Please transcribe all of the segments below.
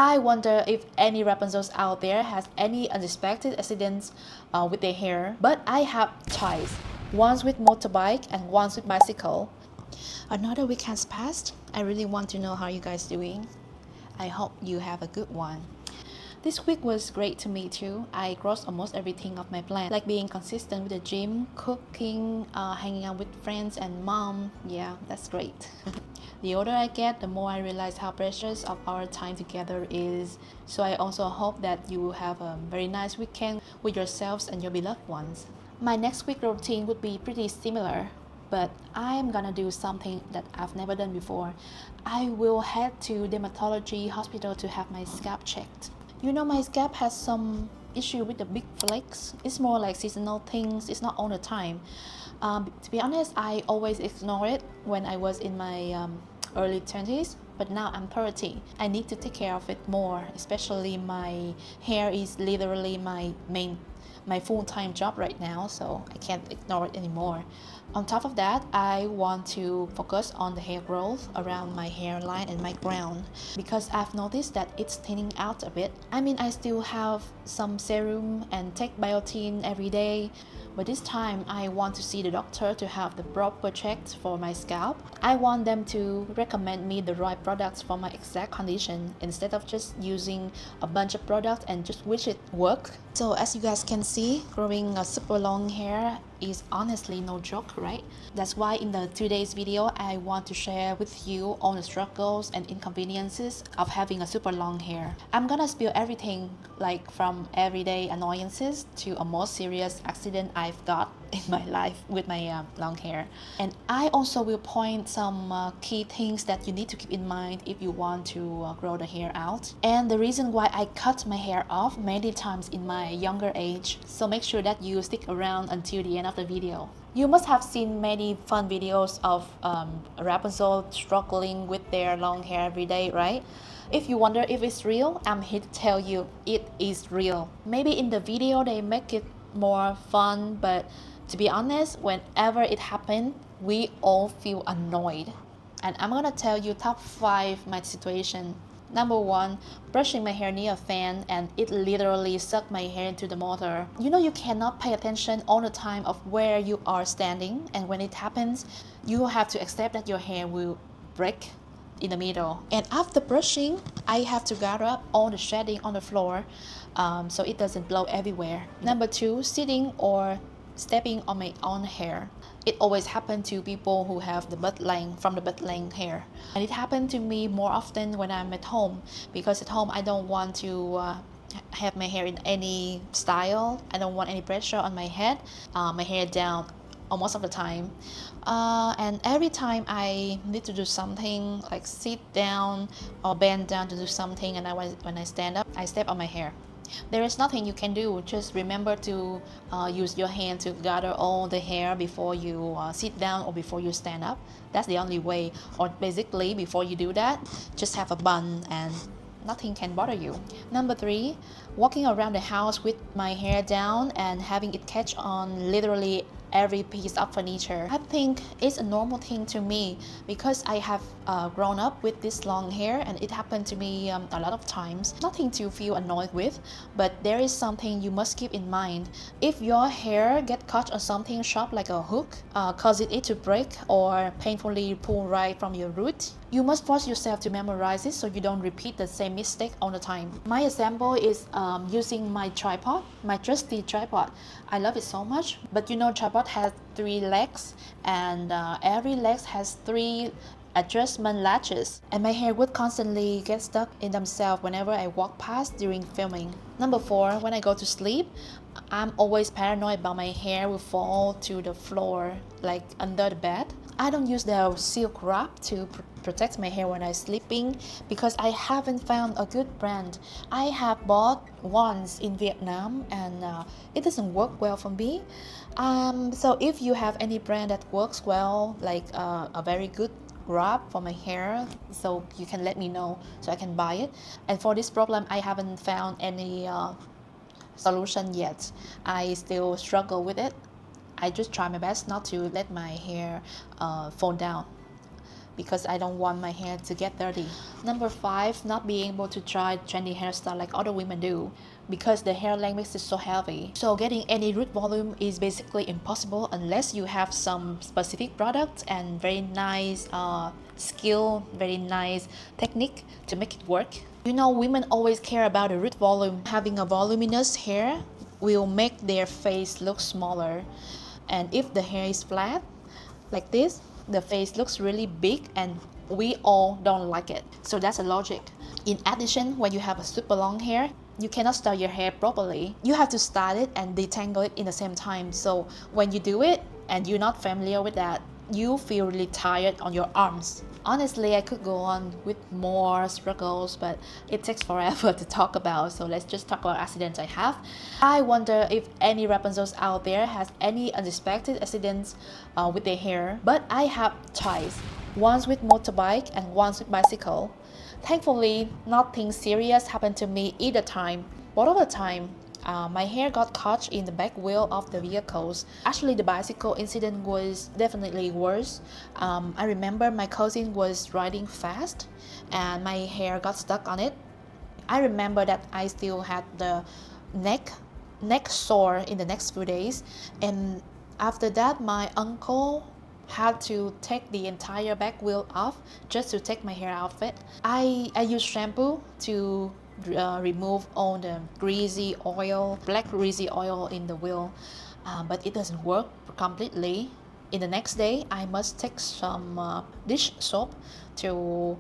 I wonder if any Rapunzels out there has any unexpected accidents with their hair. But I have twice, once with motorbike and once with bicycle. Another week has passed. I really want to know how you guys doing. I hope you have a good one. This week was great to me too. I crossed almost everything of my plan, like being consistent with the gym, cooking, hanging out with friends and mom. Yeah, that's great. The older I get, the more I realize how precious of our time together is. So I also hope that you have a very nice weekend with yourselves and your beloved ones. My next week routine would be pretty similar, but I'm gonna do something that I've never done before. I will head to dermatology hospital to have my scalp checked. You know, my scalp has some issue with the big flakes. It's more like seasonal things. It's not all the time. To be honest, I always ignore it when I was in my early 20s, but now I'm 30. I need to take care of it more, especially my hair is literally my full-time job right now, so I can't ignore it anymore. On top of that, I want to focus on the hair growth around my hairline and my crown because I've noticed that it's thinning out a bit. I mean, I still have some serum and take biotin every day, but this time I want to see the doctor to have the proper checks for my scalp. I want them to recommend me the right products for my exact condition instead of just using a bunch of products and just wish it worked. So as you guys can see, growing a super long hair is honestly no joke, right? That's why in the today's video, I want to share with you all the struggles and inconveniences of having a super long hair. I'm gonna spill everything, like from everyday annoyances to a more serious accident I've got in my life with my long hair. And I also will point some key things that you need to keep in mind if you want to grow the hair out, and the reason why I cut my hair off many times in my younger age. So make sure that you stick around until the end of the video. You must have seen many fun videos of Rapunzel struggling with their long hair every day, right? If you wonder if it's real, I'm here to tell you it is real. Maybe in the video they make it more fun, but to be honest, whenever it happened, we all feel annoyed. And I'm gonna tell you top 5 my situation. Number 1, brushing my hair near a fan and it literally sucked my hair into the motor. You know, you cannot pay attention all the time of where you are standing, and when it happens, you have to accept that your hair will break in the middle. And after brushing, I have to gather up all the shedding on the floor so it doesn't blow everywhere. Number 2, sitting or stepping on my own hair. It always happens to people who have the butt length from the butt length hair, and it happened to me more often when I'm at home, because at home I don't want to have my hair in any style. I don't want any pressure on my head, my hair down almost of the time, and every time I need to do something like sit down or bend down to do something, and when I stand up, I step on my hair. There is nothing you can do. Just remember to use your hand to gather all the hair before you sit down or before you stand up. That's the only way. Or basically, before you do that, just have a bun and nothing can bother you. Number 3, walking around the house with my hair down and having it catch on literally every piece of furniture. I think it's a normal thing to me because I have grown up with this long hair, and it happened to me a lot of times. Nothing to feel annoyed with, but there is something you must keep in mind. If your hair get caught on something sharp like a hook, causing it to break or painfully pull right from your root, you must force yourself to memorize it so you don't repeat the same mistake all the time. My example is using my tripod, my trusty tripod. I love it so much, but you know, tripod has 3 legs, and every leg has 3 adjustment latches, and my hair would constantly get stuck in themselves whenever I walk past during filming. Number 4, when I go to sleep, I'm always paranoid about my hair will fall to the floor, like under the bed. I don't use the silk wrap to protect my hair when I'm sleeping because I haven't found a good brand. I have bought once in Vietnam, and it doesn't work well for me. So if you have any brand that works well, like a very good wrap for my hair, so you can let me know so I can buy it. And for this problem, I haven't found any solution yet. I still struggle with it. I just try my best not to let my hair fall down. because I don't want my hair to get dirty. Number 5, not being able to try trendy hairstyle like other women do because the hair length makes it so heavy. So getting any root volume is basically impossible unless you have some specific product and very nice skill, very nice technique to make it work. You know, women always care about the root volume. Having a voluminous hair will make their face look smaller, and if the hair is flat like this, the face looks really big and we all don't like it. So that's a logic. In addition, when you have a super long hair, you cannot style your hair properly. You have to style it and detangle it in the same time. So when you do it and you're not familiar with that, you feel really tired on your arms. Honestly, I could go on with more struggles, but it takes forever to talk about, so let's just talk about accidents I have. I wonder if any Rapunzels out there has any unexpected accidents with their hair, but I have twice. Once with motorbike and once with bicycle. Thankfully, nothing serious happened to me either time. Both of the time, my hair got caught in the back wheel of the vehicles. Actually, the bicycle incident was definitely worse. I remember my cousin was riding fast and my hair got stuck on it. I remember that I still had the neck sore in the next few days, and after that my uncle had to take the entire back wheel off just to take my hair out of it. I use shampoo to remove all the greasy oil, black greasy oil in the wheel, but it doesn't work completely. In the next day, I must take some dish soap to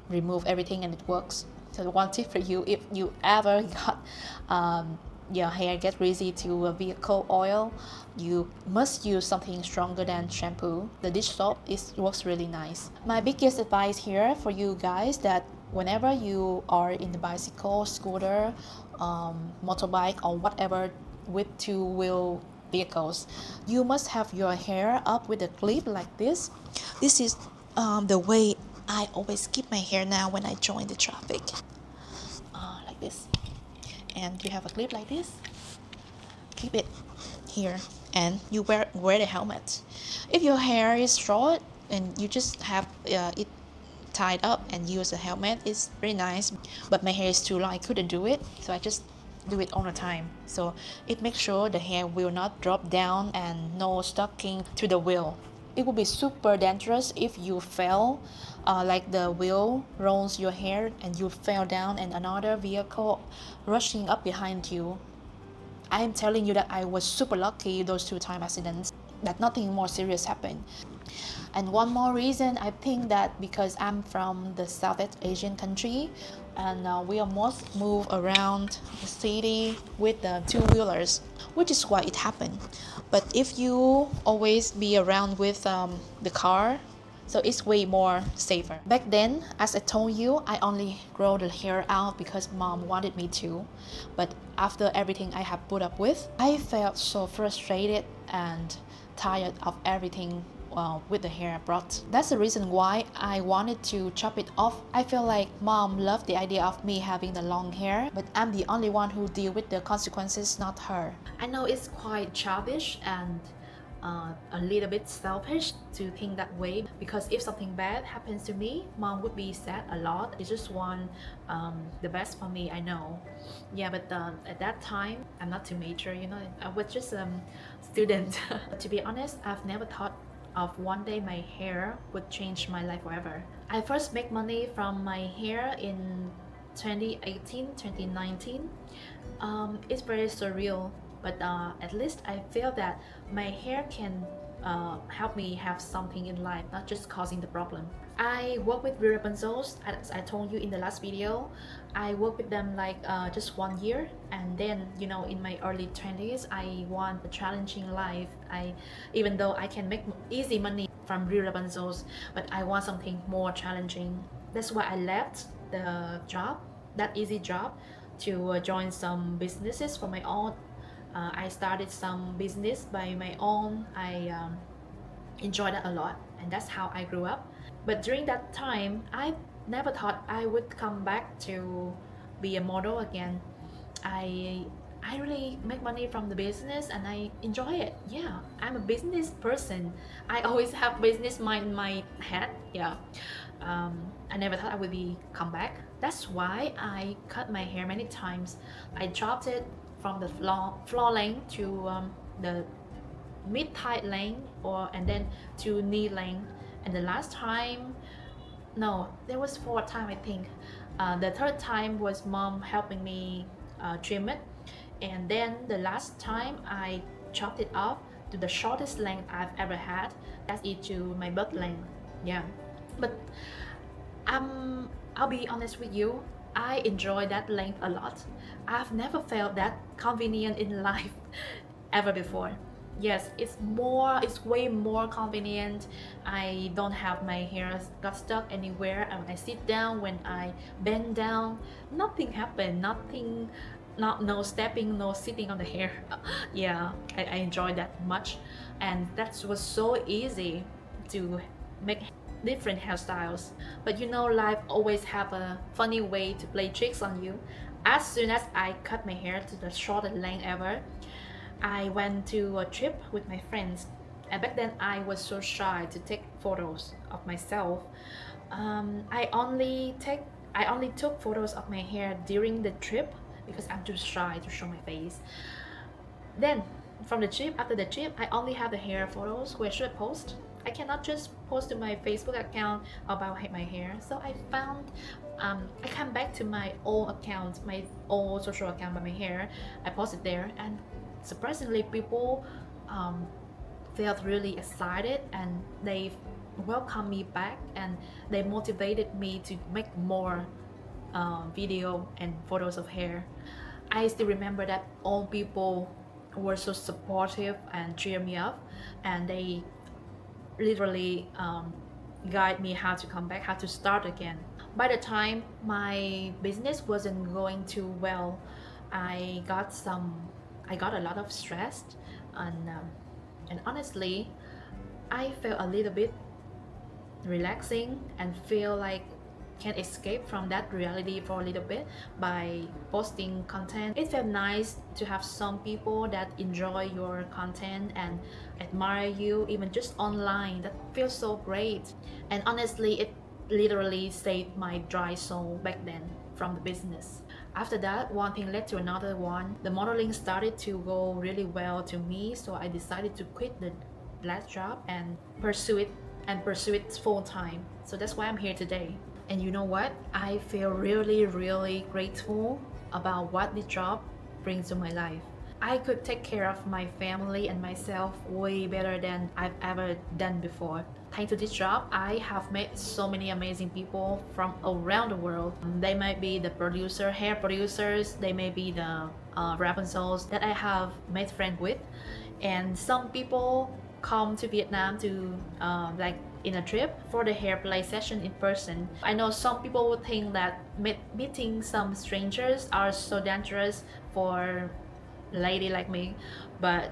remove everything, and it works. So one tip for you, if you ever got your hair get greasy to a vehicle oil, you must use something stronger than shampoo. The dish soap works really nice. My biggest advice here for you guys that whenever you are in the bicycle, scooter, motorbike or whatever with two-wheel vehicles, you must have your hair up with a clip like this. This is the way I always keep my hair now when I join the traffic, like this. And you have a clip like this, keep it here, and you wear the helmet. If your hair is short and you just have it tied up and use a helmet, it's very nice. But my hair is too long, I couldn't do it, so I just do it all the time. So it makes sure the hair will not drop down and no sticking to the wheel. It would be super dangerous if you fell, like the wheel rolls your hair and you fell down and another vehicle rushing up behind you. I am telling you that I was super lucky those 2 time accidents, that nothing more serious happened. And one more reason, I think that because I'm from the Southeast Asian country and we almost move around the city with the two-wheelers, which is why it happened. But if you always be around with the car, so it's way more safer. Back then, as I told you, I only grow the hair out because mom wanted me to. But after everything I have put up with, I felt so frustrated and tired of everything with the hair I brought. That's the reason why I wanted to chop it off. I feel like mom loved the idea of me having the long hair, but I'm the only one who deal with the consequences, not her. I know it's quite childish and a little bit selfish to think that way, because if something bad happens to me, mom would be sad a lot. She just want the best for me, I know. Yeah, but at that time, I'm not too mature, you know, I was just a student. To be honest, I've never thought of one day my hair would change my life forever. I first make money from my hair in 2018, 2019. It's very surreal, but at least I feel that my hair can help me have something in life, not just causing the problem. I work with Rapunzels, as I told you in the last video. I work with them like just 1 year, and then, you know, in my early 20s, I want a challenging life. Even though I can make easy money from Rapunzels, but I want something more challenging. That's why I left the job, that easy job, to join some businesses for my own. I started some business by my own. I enjoyed that a lot, and that's how I grew up. But during that time, I never thought I would come back to be a model again. I really make money from the business and I enjoy it. Yeah, I'm a business person. I always have business mind in my head. Yeah. I never thought I would be come back. That's why I cut my hair many times. I chopped it from the floor length to the mid thigh length, or and then to knee length. And the last time, no, there was four time I think. The third time was mom helping me trim it, and then the last time I chopped it off to the shortest length I've ever had. That's it to my butt length. Yeah, but I'll be honest with you. I enjoy that length a lot. I've never felt that convenient in life ever before. Yes, it's way more convenient. I don't have my hair got stuck anywhere. And when I sit down, when I bend down, nothing happened. Nothing, not no stepping, no sitting on the hair. Yeah, I enjoy that much, and that was so easy to make different hairstyles. But you know, life always have a funny way to play tricks on you. As soon as I cut my hair to the shortest length ever, I went to a trip with my friends, and back then I was so shy to take photos of myself. I only took photos of my hair during the trip because I'm too shy to show my face. Then from the trip, after the trip, I only have the hair photos. Where should I post? I cannot just post to my Facebook account about my hair. So I found, I come back to my old account, my old social account by my hair. I posted there, and surprisingly, people felt really excited, and they welcomed me back, and they motivated me to make more video and photos of hair. I still remember that all people were so supportive and cheer me up, and they literally guide me how to come back, how to start again. By the time my business wasn't going too well, I got some, I got a lot of stress, and honestly, I felt a little bit relaxing and feel like can escape from that reality for a little bit by posting content. It felt nice to have some people that enjoy your content and admire you even just online. That feels so great. And honestly, it literally saved my dry soul back then from the business. After that, one thing led to another one. The modeling started to go really well to me, so I decided to quit the last job and pursue it full time. So that's why I'm here today. And you know what? I feel really, really grateful about what this job brings to my life. I could take care of my family and myself way better than I've ever done before. Thanks to this job, I have met so many amazing people from around the world. They might be the producer, hair producers, they may be the Rapunzels that I have made friends with. And some people come to Vietnam to like in a trip for the hair play session in person. I know some people would think that meeting some strangers are so dangerous for a lady like me, but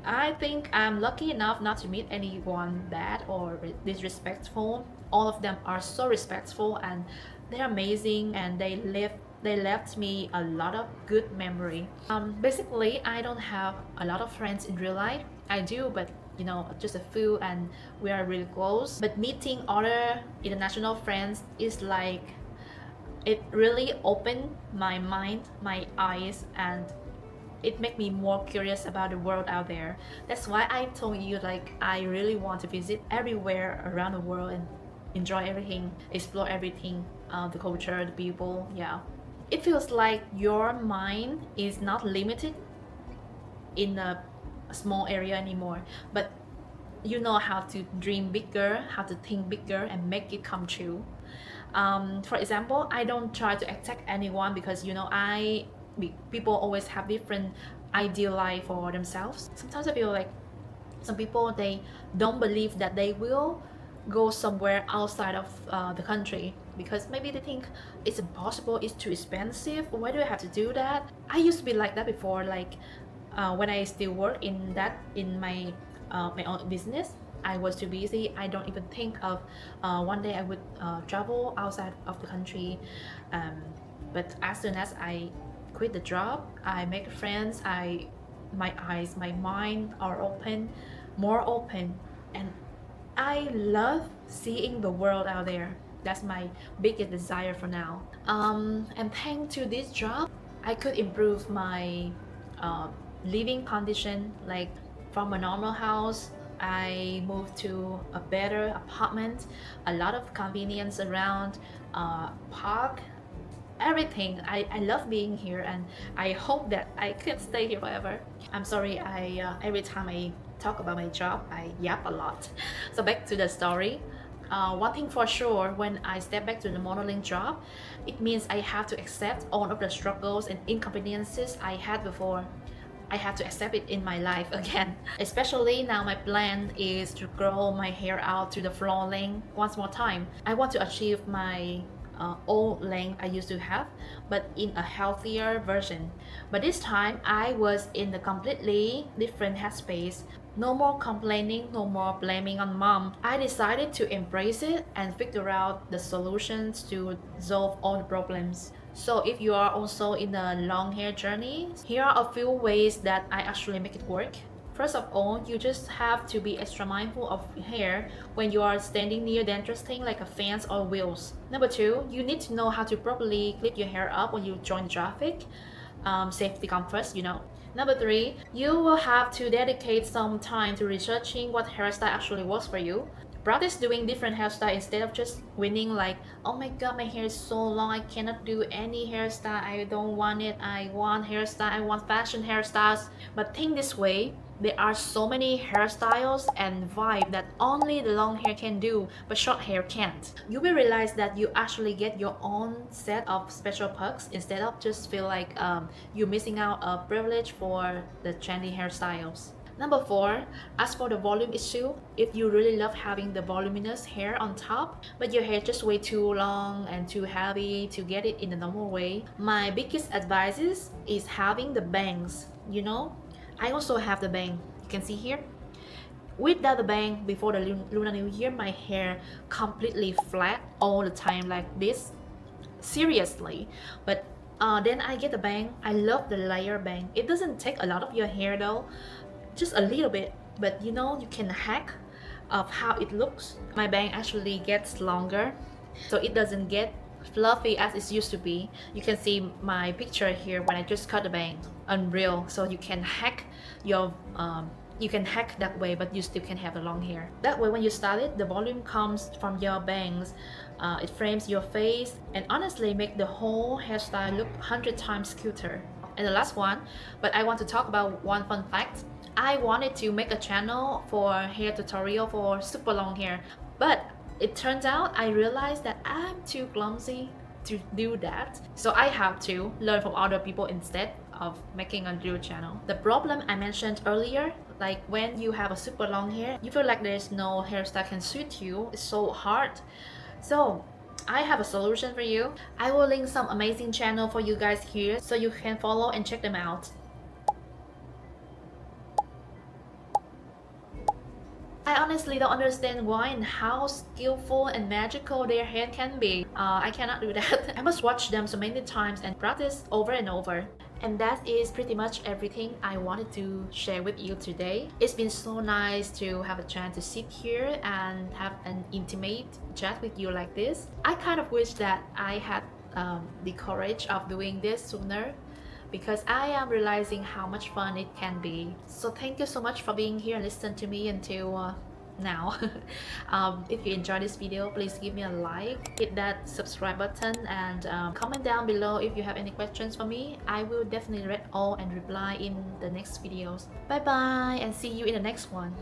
I think I'm lucky enough not to meet anyone bad or disrespectful. All of them are so respectful, and they're amazing, and they left me a lot of good memory. Basically, I don't have a lot of friends in real life. I do, but you know, just a few, and we are really close. But meeting other international friends is like, it really opened my mind, my eyes, and it made me more curious about the world out there. That's why I told you, like, I really want to visit everywhere around the world and enjoy everything, explore everything, the culture, the people. Yeah, it feels like your mind is not limited in a small area anymore, but you know how to dream bigger, how to think bigger and make it come true. For example, I don't try to attack anyone because you know people always have different ideal life for themselves. Sometimes I feel like some people, they don't believe that they will go somewhere outside of the country because maybe they think it's impossible, it's too expensive, why do I have to do that. I used to be like that before, like when I still work in my my own business. I was too busy. I don't even think of one day I would travel outside of the country. Um, but as soon as I quit the job, I make friends. My eyes, my mind are open, more open, and I love seeing the world out there. That's my biggest desire for now. And thanks to this job, I could improve my uh, living condition. Like from a normal house, I moved to a better apartment, a lot of convenience around, park, everything. I love being here, and I hope that I can stay here forever. I'm sorry, every time I talk about my job, I yap a lot. So back to the story. One thing for sure, when I step back to the modeling job, it means I have to accept all of the struggles and inconveniences I had before. I have to accept it in my life again. Especially now my plan is to grow my hair out to the floor length once more time. I want to achieve my old length I used to have, but in a healthier version. But this time I was in a completely different headspace. No more complaining, no more blaming on mom. I decided to embrace it and figure out the solutions to solve all the problems. So if you are also in a long hair journey, here are a few ways that I actually make it work. First of all, you just have to be extra mindful of hair when you are standing near dangerous things like a fence or wheels. Number two, you need to know how to properly clip your hair up when you join traffic. Safety comes first, you know. Number three, you will have to dedicate some time to researching what hairstyle actually works for you. Practice doing different hairstyle instead of just winning like, oh my god, my hair is so long, I cannot do any hairstyle, I don't want it, I want hairstyle, I want fashion hairstyles. But think this way, there are so many hairstyles and vibe that only the long hair can do, but short hair can't. You will realize that you actually get your own set of special perks instead of just feel like you're missing out a privilege for the trendy hairstyles. Number four, as for the volume issue, if you really love having the voluminous hair on top, but your hair just way too long and too heavy to get it in the normal way, my biggest advice is having the bangs. You know, I also have the bang. You can see here. Without the bang, before the Lunar New Year, my hair completely flat all the time like this. Seriously. But then I get the bang. I love the layer bang. It doesn't take a lot of your hair though, just a little bit, but you know, you can hack of how it looks. My bang actually gets longer, so it doesn't get fluffy as it used to be. You can see my picture here when I just cut the bang. Unreal. So you can hack your you can hack that way, but you still can have the long hair. That way when you style it, the volume comes from your bangs. It frames your face and honestly make the whole hairstyle look 100 times cuter. And the last one, but I want to talk about one fun fact. I wanted to make a channel for hair tutorial for super long hair, but it turns out I realized that I'm too clumsy to do that, so I have to learn from other people instead of making a real channel. The problem I mentioned earlier, like when you have a super long hair, you feel like there's no hairstyle can suit you. It's so hard. So I have a solution for you. I will link some amazing channel for you guys here so you can follow and check them out. I honestly don't understand why and how skillful and magical their hair can be. I cannot do that. I must watch them so many times and practice over and over. And that is pretty much everything I wanted to share with you today. It's been so nice to have a chance to sit here and have an intimate chat with you like this. I kind of wish that I had the courage of doing this sooner, because I am realizing how much fun it can be. So thank you so much for being here and listening to me until now. If you enjoyed this video, please give me a like, hit that subscribe button, and comment down below if you have any questions for me. I will definitely read all and reply in the next videos. Bye bye and see you in the next one.